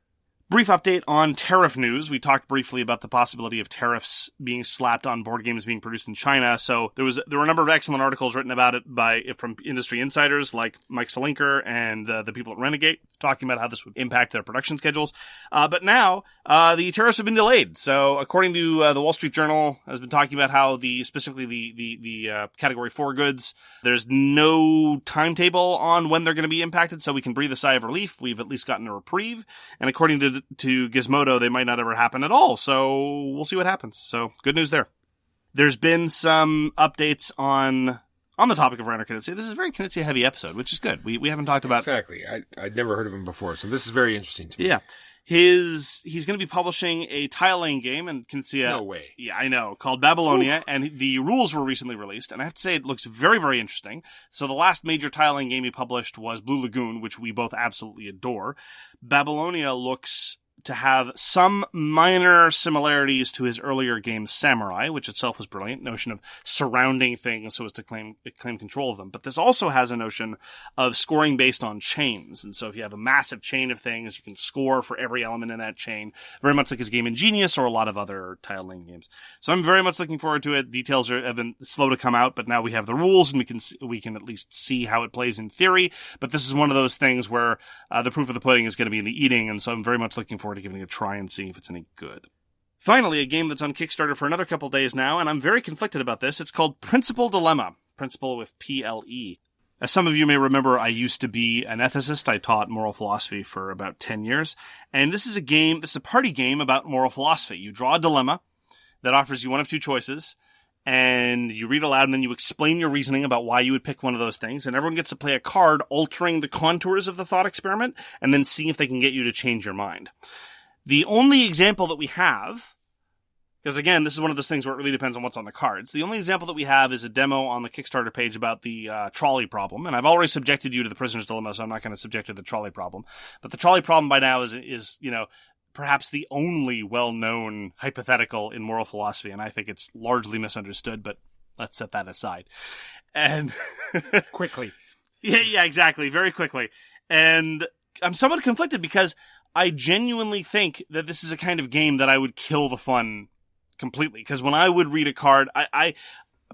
Brief update on tariff news. We talked briefly about the possibility of tariffs being slapped on board games being produced in China. So there were a number of excellent articles written about it from industry insiders like Mike Selinker and the people at Wehrelegig, talking about how this would impact their production schedules. But now the tariffs have been delayed. So according to the Wall Street Journal, has been talking about how specifically the Category 4 goods, there's no timetable on when they're going to be impacted, so we can breathe a sigh of relief. We've at least gotten a reprieve. And according to Gizmodo, they might not ever happen at all. So we'll see what happens. So good news there. There's been some updates on the topic of Reiner Knizia. This is a very Knizia heavy episode, which is good. We haven't talked about... Exactly. I'd never heard of him before, so this is very interesting to me. Yeah. He's going to be publishing a tile-laying game, and Knizia... No way. Yeah, I know. Called Babylonia, and the rules were recently released, and I have to say it looks very, very interesting. So the last major tile-laying game he published was Blue Lagoon, which we both absolutely adore. Babylonia looks to have some minor similarities to his earlier game Samurai, which itself was brilliant, notion of surrounding things so as to claim control of them. But this also has a notion of scoring based on chains. And so if you have a massive chain of things, you can score for every element in that chain, very much like his game Ingenious or a lot of other tile-laying games. So I'm very much looking forward to it. Details have been slow to come out, but now we have the rules and we can at least see how it plays in theory. But this is one of those things where the proof of the pudding is going to be in the eating, and so I'm very much looking forward to giving it a try and seeing if it's any good. Finally, a game that's on Kickstarter for another couple days now, and I'm very conflicted about this. It's called Principal Dilemma. Principal with P-L-E. As some of you may remember, I used to be an ethicist. I taught moral philosophy for about 10 years. And this is a party game about moral philosophy. You draw a dilemma that offers you one of two choices, and you read aloud, and then you explain your reasoning about why you would pick one of those things, and everyone gets to play a card altering the contours of the thought experiment, and then see if they can get you to change your mind. The only example that we have, because again, this is one of those things where it really depends on what's on the cards. The only example that we have is a demo on the Kickstarter page about the trolley problem. And I've already subjected you to the prisoner's dilemma, so I'm not going to subject you to the trolley problem. But the trolley problem by now is perhaps the only well-known hypothetical in moral philosophy. And I think it's largely misunderstood, but let's set that aside. And Quickly. Yeah, exactly. Very quickly. And I'm somewhat conflicted because I genuinely think that this is a kind of game that I would kill the fun completely, because when I would read a card,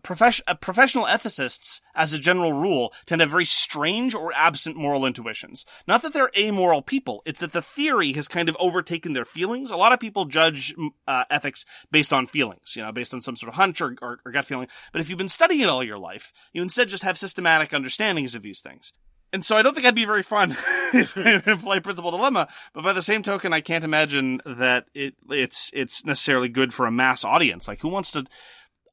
professional ethicists, as a general rule, tend to have very strange or absent moral intuitions. Not that they're amoral people, it's that the theory has kind of overtaken their feelings. A lot of people judge ethics based on feelings, based on some sort of hunch or gut feeling. But if you've been studying it all your life, you instead just have systematic understandings of these things. And so I don't think I'd be very fun if I play Principal Dilemma, but by the same token, I can't imagine that it's necessarily good for a mass audience. Like, who wants to...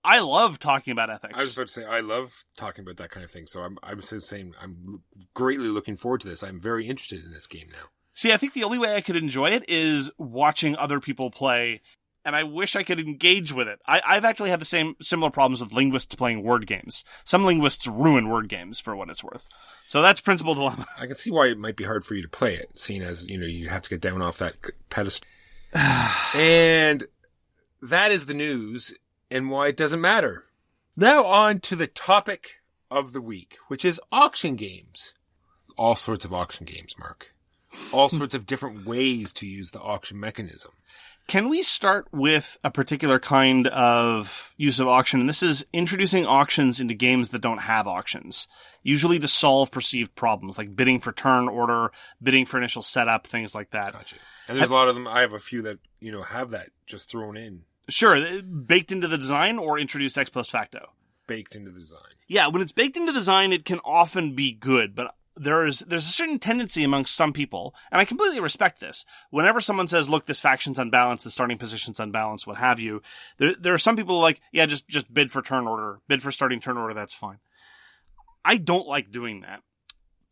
I love talking about ethics. I was about to say, I love talking about that kind of thing, so I'm saying I'm greatly looking forward to this. I'm very interested in this game now. See, I think the only way I could enjoy it is watching other people play, and I wish I could engage with it. I've actually had the similar problems with linguists playing word games. Some linguists ruin word games, for what it's worth. So that's Principal Dilemma. I can see why it might be hard for you to play it, seeing as, you have to get down off that pedestal. And that is the news and why it doesn't matter. Now on to the topic of the week, which is auction games. All sorts of auction games, Mark. All sorts of different ways to use the auction mechanism. Can we start with a particular kind of use of auction? And this is introducing auctions into games that don't have auctions, usually to solve perceived problems, like bidding for turn order, bidding for initial setup, things like that. Gotcha. And there's a lot of them. I have a few that, have that just thrown in. Sure. Baked into the design or introduced ex post facto? Baked into the design. Yeah, when it's baked into the design, it can often be good, but there's a certain tendency amongst some people, and I completely respect this. Whenever someone says, look, this faction's unbalanced, the starting position's unbalanced, what have you, there are some people like, yeah, just bid for turn order, bid for starting turn order, that's fine. I don't like doing that.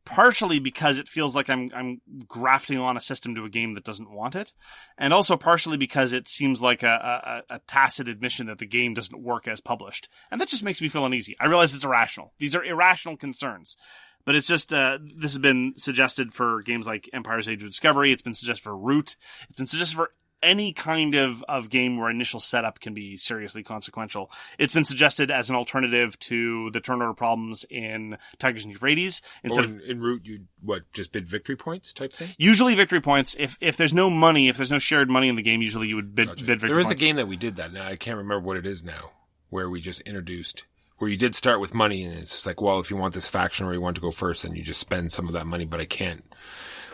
Partially because it feels like I'm grafting on a system to a game that doesn't want it, and also partially because it seems like a tacit admission that the game doesn't work as published, and that just makes me feel uneasy. I realize it's irrational. These are irrational concerns. But it's just, this has been suggested for games like Empire's Age of Discovery. It's been suggested for Root. It's been suggested for any kind of game where initial setup can be seriously consequential. It's been suggested as an alternative to the turn order problems in Tigers and Euphrates. In Root, you just bid victory points type thing? Usually victory points. If there's no money, if there's no shared money in the game, usually you would bid victory points. There is a game that we did that. Now I can't remember what it is now, where we just introduced... where you did start with money, and it's just like, well, if you want this faction or you want to go first, then you just spend some of that money, but I can't,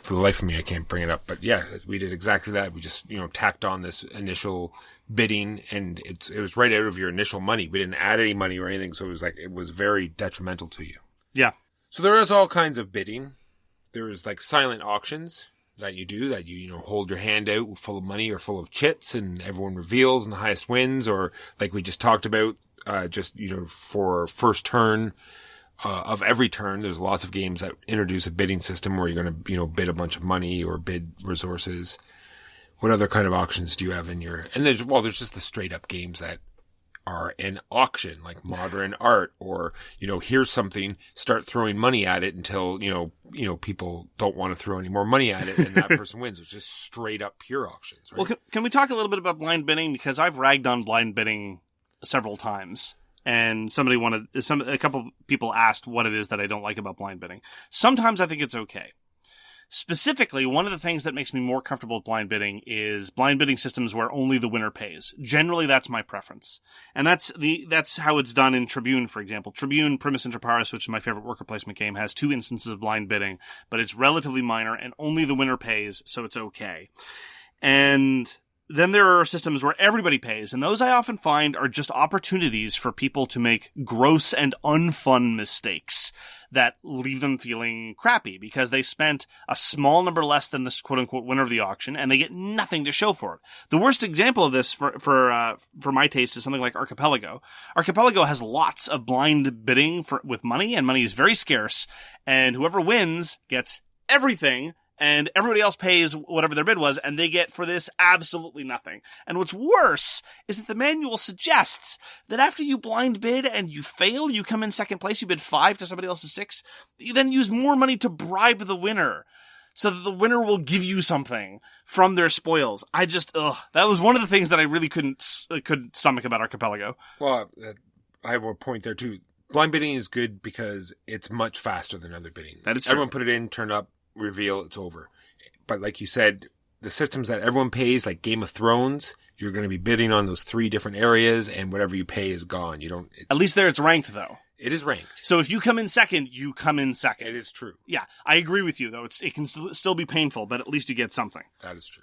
for the life of me, I can't bring it up. But yeah, we did exactly that. We just, tacked on this initial bidding, and it was right out of your initial money. We didn't add any money or anything, so it was very detrimental to you. Yeah. So there is all kinds of bidding. There is like silent auctions that you do, that you hold your hand out full of money or full of chits, and everyone reveals and the highest wins, or like we just talked about, for first turn of every turn, there's lots of games that introduce a bidding system where you're going to, bid a bunch of money or bid resources. What other kind of auctions do you have in your... And there's just the straight up games that are an auction, like modern art, or, here's something, start throwing money at it until, people don't want to throw any more money at it, and that person wins. It's just straight up pure auctions, right? Well, can we talk a little bit about blind bidding? Because I've ragged on blind bidding several times, and a couple people asked what it is that I don't like about blind bidding. Sometimes I think it's okay. Specifically, one of the things that makes me more comfortable with blind bidding is blind bidding systems where only the winner pays. Generally, that's my preference. And that's how it's done in Tribune, for example. Tribune Primus Inter Pares, which is my favorite worker placement game, has 2 instances of blind bidding, but it's relatively minor, and only the winner pays, so it's okay. And then there are systems where everybody pays, and those I often find are just opportunities for people to make gross and unfun mistakes that leave them feeling crappy because they spent a small number less than this quote-unquote winner of the auction, and they get nothing to show for it. The worst example of this for my taste is something like Archipelago. Archipelago has lots of blind bidding with money, and money is very scarce, and whoever wins gets everything, and everybody else pays whatever their bid was, and they get for this absolutely nothing. And what's worse is that the manual suggests that after you blind bid and you fail, you come in second place, you bid 5 to somebody else's 6, you then use more money to bribe the winner, so that the winner will give you something from their spoils. That was one of the things that I really couldn't stomach about Archipelago. Well, I have a point there too. Blind bidding is good because it's much faster than other bidding. That is true. Everyone put it in, turn up, reveal, it's over. But like you said, the systems that everyone pays, like Game of Thrones, you're going to be bidding on those 3 different areas, and whatever you pay is gone. At least there it's ranked, though. It is ranked. So if you come in second, you come in second. It is true. Yeah, I agree with you, though. It can still be painful, but at least you get something. That is true.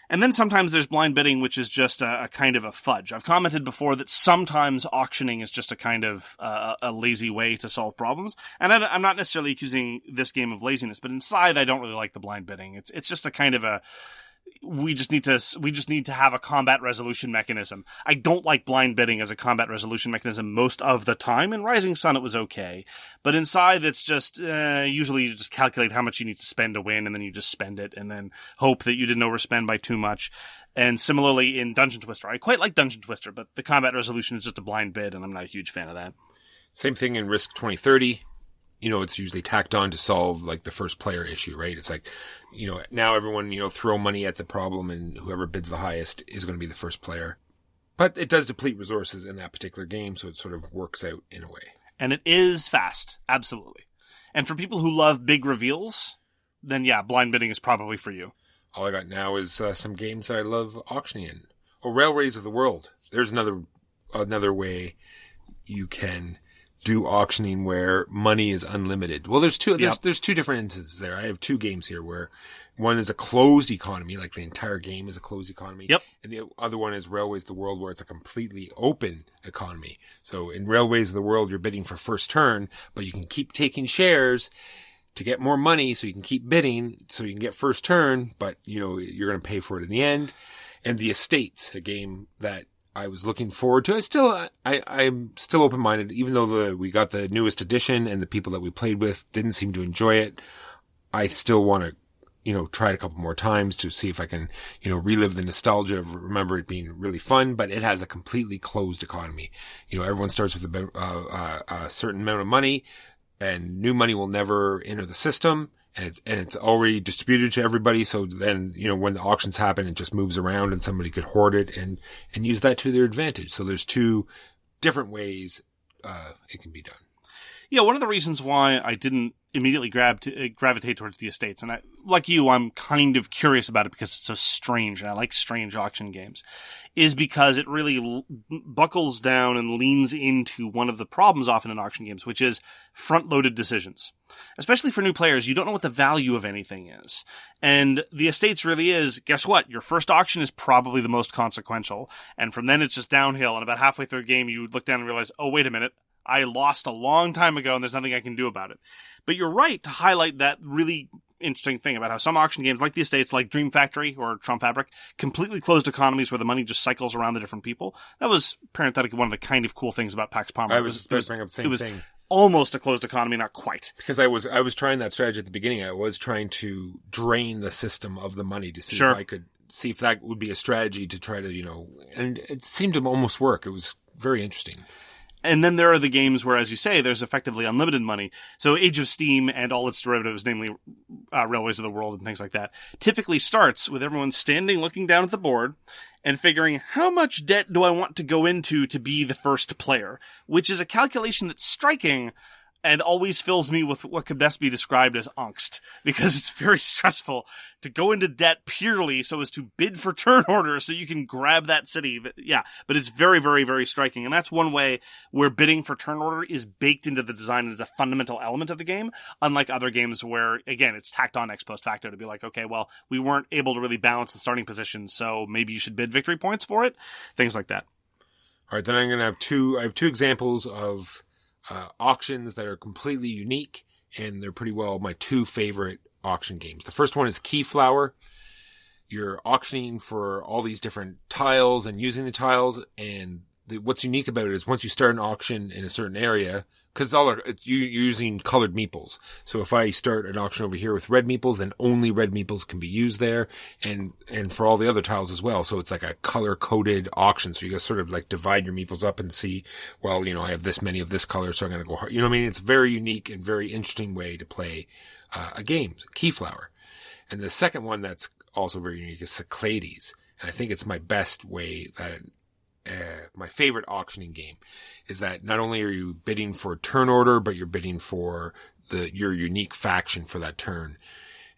And then sometimes there's blind bidding, which is just a kind of a fudge. I've commented before that sometimes auctioning is just a kind of a lazy way to solve problems. And I'm not necessarily accusing this game of laziness, but inside I don't really like the blind bidding. It's just a kind of we just need to have a combat resolution mechanism. I don't like blind bidding as a combat resolution mechanism most of the time. In Rising Sun, it was okay. But inside, it's just, usually you just calculate how much you need to spend to win, and then you just spend it, and then hope that you didn't overspend by too much. And similarly in Dungeon Twister. I quite like Dungeon Twister, but the combat resolution is just a blind bid, and I'm not a huge fan of that. Same thing in Risk 2030. It's usually tacked on to solve like the first player issue, right? It's like, now everyone, throw money at the problem, and whoever bids the highest is going to be the first player. But it does deplete resources in that particular game, so it sort of works out in a way. And it is fast. Absolutely. And for people who love big reveals, then yeah, blind bidding is probably for you. All I got now is some games that I love auctioning in. Railways of the World. There's another way you can do auctioning where money is unlimited. Well, there's two different instances there. I have 2 games here where one is a closed economy, like the entire game is a closed economy. Yep. And the other one is Railways of the World, where it's a completely open economy. So in Railways of the World, you're bidding for first turn, but you can keep taking shares to get more money, so you can keep bidding, so you can get first turn, but you're going to pay for it in the end. And the Estates, a game that I was looking forward to. I'm still open-minded, even though we got the newest edition and the people that we played with didn't seem to enjoy it. I still want to, try it a couple more times to see if I can, relive the nostalgia of remember it being really fun, but it has a completely closed economy. Everyone starts with a certain amount of money, and new money will never enter the system. And it's already distributed to everybody. So then, when the auctions happen, it just moves around, and somebody could hoard it and use that to their advantage. So there's 2 different ways, it can be done. Yeah. One of the reasons why I didn't immediately gravitate towards the Estates, and like you, I'm kind of curious about it because it's so strange, and I like strange auction games, is because it really buckles down and leans into one of the problems often in auction games, which is front-loaded decisions. Especially for new players, you don't know what the value of anything is. And the Estates really is, guess what? Your first auction is probably the most consequential, and from then it's just downhill, and about halfway through a game, you look down and realize, oh, wait a minute, I lost a long time ago, and there's nothing I can do about it. But you're right to highlight that really interesting thing about how some auction games, like the Estates, like Dream Factory or Trump Fabric, completely closed economies where the money just cycles around the different people. That was parenthetically one of the kind of cool things about Pax Pamir. I was supposed to bring up the same thing. Almost a closed economy, not quite. Because I was trying that strategy at the beginning. I was trying to drain the system of the money to see if I could see if that would be a strategy to try to, and it seemed to almost work. It was very interesting. And then there are the games where, as you say, there's effectively unlimited money. So Age of Steam and all its derivatives, namely Railways of the World and things like that, typically starts with everyone standing looking down at the board and figuring, how much debt do I want to go into to be the first player? Which is a calculation that's striking and always fills me with what could best be described as angst, because it's very stressful to go into debt purely so as to bid for turn order so you can grab that city. But it's very, very, very striking. And that's one way where bidding for turn order is baked into the design and is a fundamental element of the game, unlike other games where, again, it's tacked on ex post facto to be like, okay, well, we weren't able to really balance the starting position, so maybe you should bid victory points for it. Things like that. All right, then I'm going to have I have two examples of auctions that are completely unique, and they're pretty well my two favorite auction games. The first one is Keyflower. You're auctioning for all these different tiles and using the tiles, and what's unique about it is once you start an auction in a certain area, because it's you're using colored meeples. So if I start an auction over here with red meeples, then only red meeples can be used there, and for all the other tiles as well. So it's like a color-coded auction. So you guys sort of like divide your meeples up and see, well, I have this many of this color, so I'm going to go hard. You know what I mean? It's a very unique and very interesting way to play a game, Keyflower. And the second one that's also very unique is Cyclades. And I think it's my best way that my favorite auctioning game is that not only are you bidding for turn order, but you're bidding for your unique faction for that turn.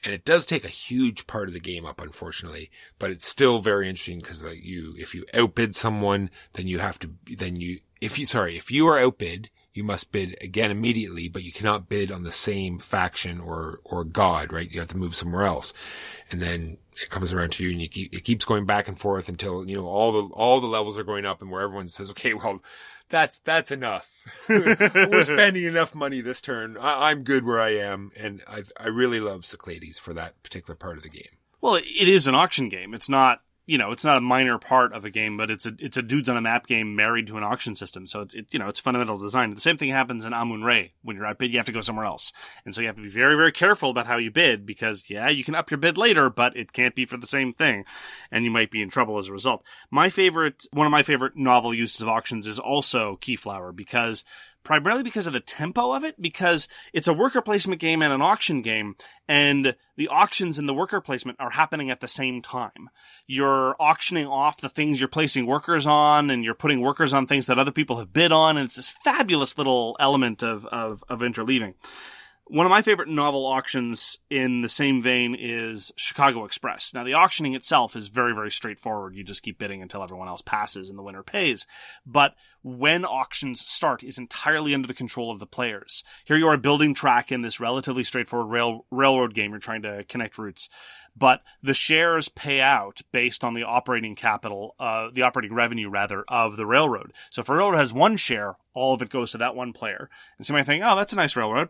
And it does take a huge part of the game up, unfortunately, but it's still very interesting because if you outbid someone, then if you are outbid, you must bid again immediately, but you cannot bid on the same faction or god, right? You have to move somewhere else. And then it comes around to you and it keeps going back and forth until, all the levels are going up and where everyone says, okay, well, that's enough. We're spending enough money this turn. I'm good where I am. And I really love Cyclades for that particular part of the game. Well, it is an auction game. It's not, it's not a minor part of a game, but it's a dudes on a map game married to an auction system. So it's fundamental design. The same thing happens in Amun-Re. When you're outbid, you have to go somewhere else. And so you have to be very, very careful about how you bid because, you can up your bid later, but it can't be for the same thing. And you might be in trouble as a result. One of my favorite novel uses of auctions is also Keyflower primarily because of the tempo of it, because it's a worker placement game and an auction game, and the auctions and the worker placement are happening at the same time. You're auctioning off the things you're placing workers on, and you're putting workers on things that other people have bid on, and it's this fabulous little element of interleaving. One of my favorite novel auctions in the same vein is Chicago Express. Now, the auctioning itself is very, very straightforward. You just keep bidding until everyone else passes and the winner pays. But when auctions start is entirely under the control of the players. Here you are building track in this relatively straightforward railroad game. You're trying to connect routes. But the shares pay out based on the operating revenue of the railroad. So if a railroad has one share, all of it goes to that one player. And somebody think, oh, that's a nice railroad.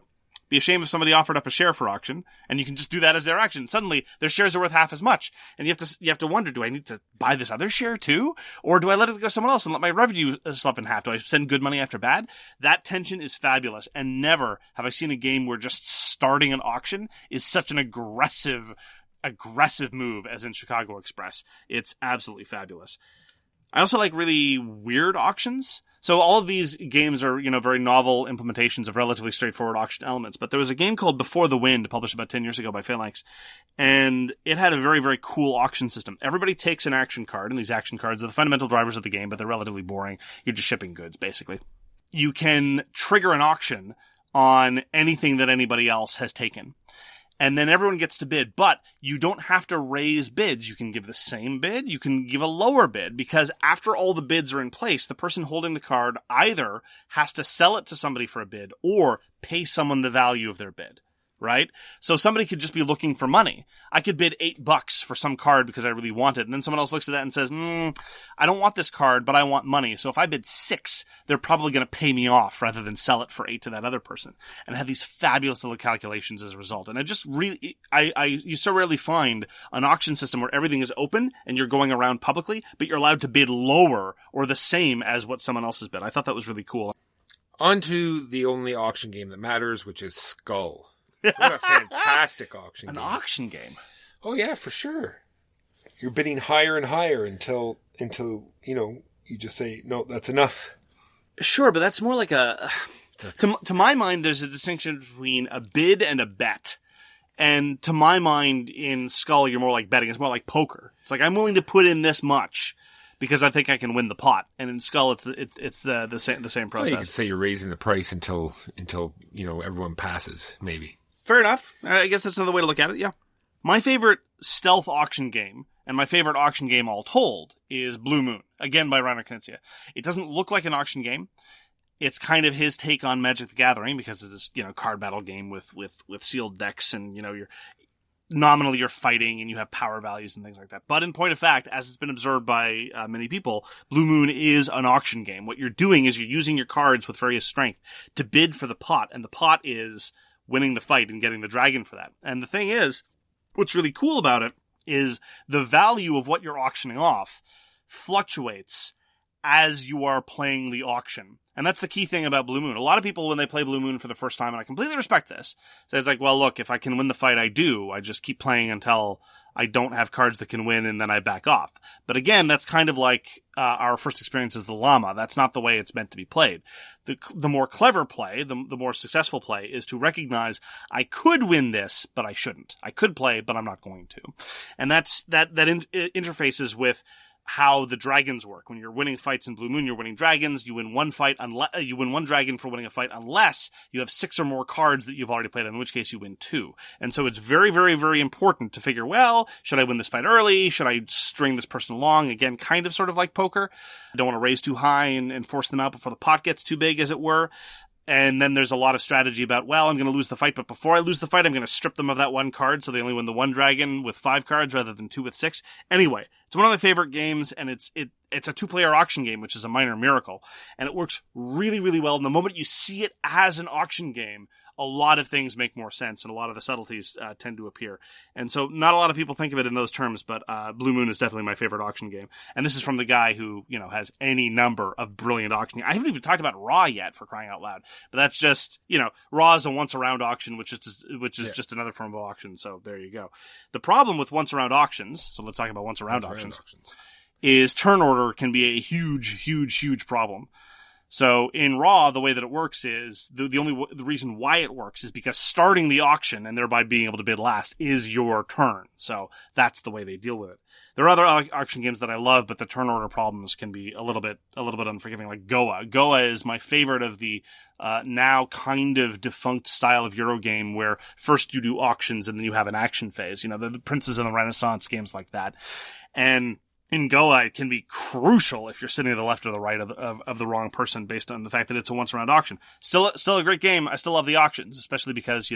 Be a shame if somebody offered up a share for auction, and you can just do that as their action. Suddenly, their shares are worth half as much, and you have to wonder: do I need to buy this other share too, or do I let it go somewhere else and let my revenue slip in half? Do I send good money after bad? That tension is fabulous, and never have I seen a game where just starting an auction is such an aggressive move as in Chicago Express. It's absolutely fabulous. I also like really weird auctions. So all of these games are, very novel implementations of relatively straightforward auction elements. But there was a game called Before the Wind, published about 10 years ago by Phalanx, and it had a very, very cool auction system. Everybody takes an action card, and these action cards are the fundamental drivers of the game, but they're relatively boring. You're just shipping goods, basically. You can trigger an auction on anything that anybody else has taken. And then everyone gets to bid, but you don't have to raise bids. You can give the same bid, you can give a lower bid, because after all the bids are in place, the person holding the card either has to sell it to somebody for a bid or pay someone the value of their bid. Right? So somebody could just be looking for money. I could bid $8 for some card because I really want it. And then someone else looks at that and says, I don't want this card, but I want money. So if I bid $6, they're probably going to pay me off rather than sell it for $8 to that other person. And I have these fabulous little calculations as a result. And I just really, you so rarely find an auction system where everything is open and you're going around publicly, but you're allowed to bid lower or the same as what someone else has bid. I thought that was really cool. On to the only auction game that matters, which is Skull. What a fantastic auction game. An auction game. Oh, yeah, for sure. You're bidding higher and higher until you just say, no, that's enough. Sure, but that's more like to my mind, there's a distinction between a bid and a bet. And to my mind, in Skull, you're more like betting. It's more like poker. It's like, I'm willing to put in this much because I think I can win the pot. And in Skull, it's the same process. Well, you could say you're raising the price until everyone passes, maybe. Fair enough. I guess that's another way to look at it, yeah. My favorite stealth auction game, and my favorite auction game all told, is Blue Moon, again by Reiner. It doesn't look like an auction game. It's kind of his take on Magic the Gathering, because it's this, card battle game with sealed decks, and, you're fighting and you have power values and things like that. But in point of fact, as it's been observed by many people, Blue Moon is an auction game. What you're doing is you're using your cards with various strength to bid for the pot, and the pot is winning the fight and getting the dragon for that. And the thing is, what's really cool about it is the value of what you're auctioning off fluctuates as you are playing the auction. And that's the key thing about Blue Moon. A lot of people, when they play Blue Moon for the first time, and I completely respect this, say it's like, well, look, if I can win the fight, I do. I just keep playing until I don't have cards that can win, and then I back off. But again, that's kind of like our first experience as the llama. That's not the way it's meant to be played. The more clever play, the more successful play, is to recognize I could win this, but I shouldn't. I could play, but I'm not going to. And that interfaces with how the dragons work. When you're winning fights in Blue Moon, you're winning dragons. You win one fight you win one dragon for winning a fight unless you have 6 or more cards that you've already played, in which case you win 2. And so it's very, very, very important to figure, well, should I win this fight early? Should I string this person along? Again, kind of sort of like poker. I don't want to raise too high and force them out before the pot gets too big, as it were. And then there's a lot of strategy about, well, I'm going to lose the fight, but before I lose the fight, I'm going to strip them of that one card, so they only win the one dragon with 5 cards rather than 2 with 6. Anyway, it's one of my favorite games, and it's a 2-player auction game, which is a minor miracle. And it works really, really well. And the moment you see it as an auction game, a lot of things make more sense, and a lot of the subtleties tend to appear. And so not a lot of people think of it in those terms, but Blue Moon is definitely my favorite auction game. And this is from the guy who, has any number of brilliant auctioning. I haven't even talked about Raw yet, for crying out loud. But that's just, Raw is a once-around auction, which is just another form of auction. So there you go. The problem with once-around auctions, so let's talk about once-around auctions, is turn order can be a huge, huge, huge problem. So in Raw, the way that it works is the reason why it works is because starting the auction and thereby being able to bid last is your turn. So that's the way they deal with it. There are other auction games that I love, but the turn order problems can be a little bit unforgiving, like Goa. Goa is my favorite of the now kind of defunct style of Euro game where first you do auctions and then you have an action phase. The Princes and the Renaissance, games like that. And in Goa, it can be crucial if you're sitting to the left or the right of the wrong person based on the fact that it's a once-around auction. Still a great game. I still love the auctions, especially because,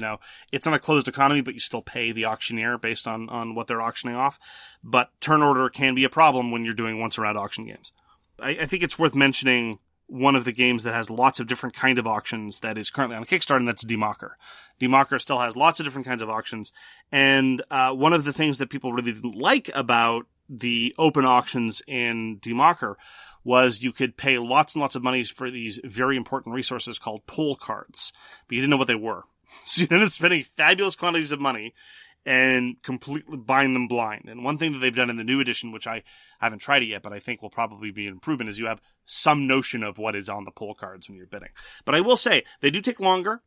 it's not a closed economy, but you still pay the auctioneer based on what they're auctioning off. But turn order can be a problem when you're doing once-around auction games. I think it's worth mentioning one of the games that has lots of different kind of auctions that is currently on Kickstarter, and that's Democker. Democker still has lots of different kinds of auctions. And one of the things that people really didn't like about the open auctions in Democker was you could pay lots and lots of money for these very important resources called pull cards, but you didn't know what they were. So you ended up spending fabulous quantities of money and completely buying them blind. And one thing that they've done in the new edition, which I haven't tried it yet, but I think will probably be an improvement, is you have some notion of what is on the pull cards when you're bidding. But I will say, they do take longer,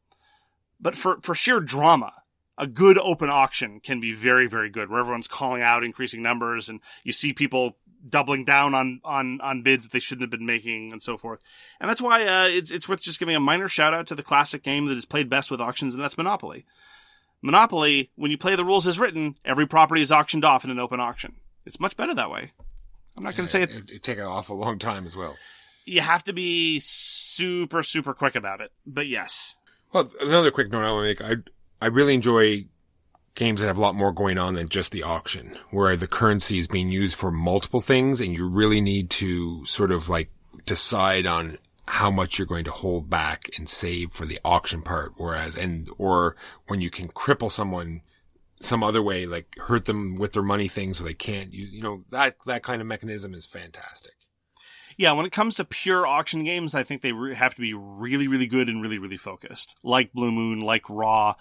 but for sheer drama, a good open auction can be very, very good, where everyone's calling out increasing numbers and you see people doubling down on bids that they shouldn't have been making and so forth. And that's why it's worth just giving a minor shout out to the classic game that is played best with auctions, and that's Monopoly. Monopoly, when you play the rules as written, every property is auctioned off in an open auction. It's much better that way. I'm not going to say it's... It take off a long time as well. You have to be super, super quick about it, but yes. Well, another quick note I want to make. I really enjoy games that have a lot more going on than just the auction, where the currency is being used for multiple things and you really need to sort of like decide on how much you're going to hold back and save for the auction part. Or when you can cripple someone some other way, like hurt them with their money things so they can't that kind of mechanism is fantastic. Yeah, when it comes to pure auction games, I think they have to be really, really good and really, really focused. Like Blue Moon, like Raw.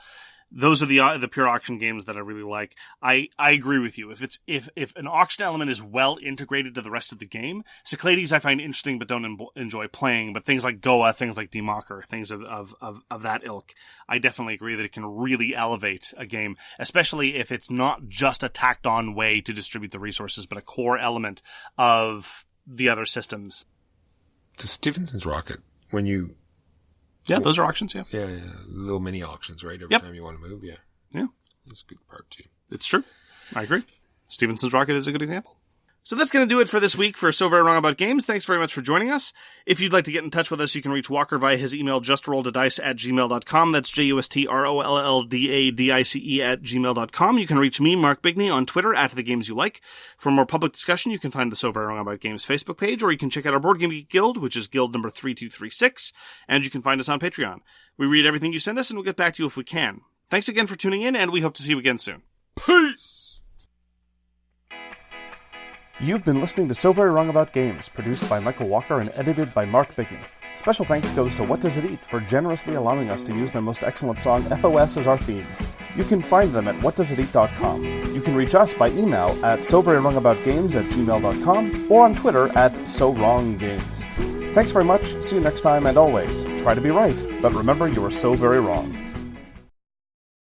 Those are the pure auction games that I really like. I agree with you. If an auction element is well integrated to the rest of the game, Cyclades I find interesting but don't enjoy playing. But things like Goa, things like Democker, things of that ilk, I definitely agree that it can really elevate a game, especially if it's not just a tacked on way to distribute the resources, but a core element of the other systems. The Stephenson's rocket, when you... Yeah, those are auctions, yeah. Yeah, little mini auctions, right? Every time you want to move, yeah. Yeah. That's a good part, too. It's true. I agree. Stevenson's rocket is a good example. So that's going to do it for this week for So Very Wrong About Games. Thanks very much for joining us. If you'd like to get in touch with us, you can reach Walker via his email, justrolledadice@gmail.com. That's justrolledadice@gmail.com. You can reach me, Mark Bigney, on Twitter, @TheGamesYouLike. For more public discussion, you can find the So Very Wrong About Games Facebook page, or you can check out our Board Game Geek Guild, which is guild number 3236, and you can find us on Patreon. We read everything you send us, and we'll get back to you if we can. Thanks again for tuning in, and we hope to see you again soon. Peace! You've been listening to So Very Wrong About Games, produced by Michael Walker and edited by Mark Bigney. Special thanks goes to What Does It Eat for generously allowing us to use their most excellent song, FOS, as our theme. You can find them at whatdoesiteat.com. You can reach us by email at soverywrongaboutgames@gmail.com or on Twitter @SoWrongGames. Thanks very much, see you next time, and always, try to be right, but remember you are so very wrong.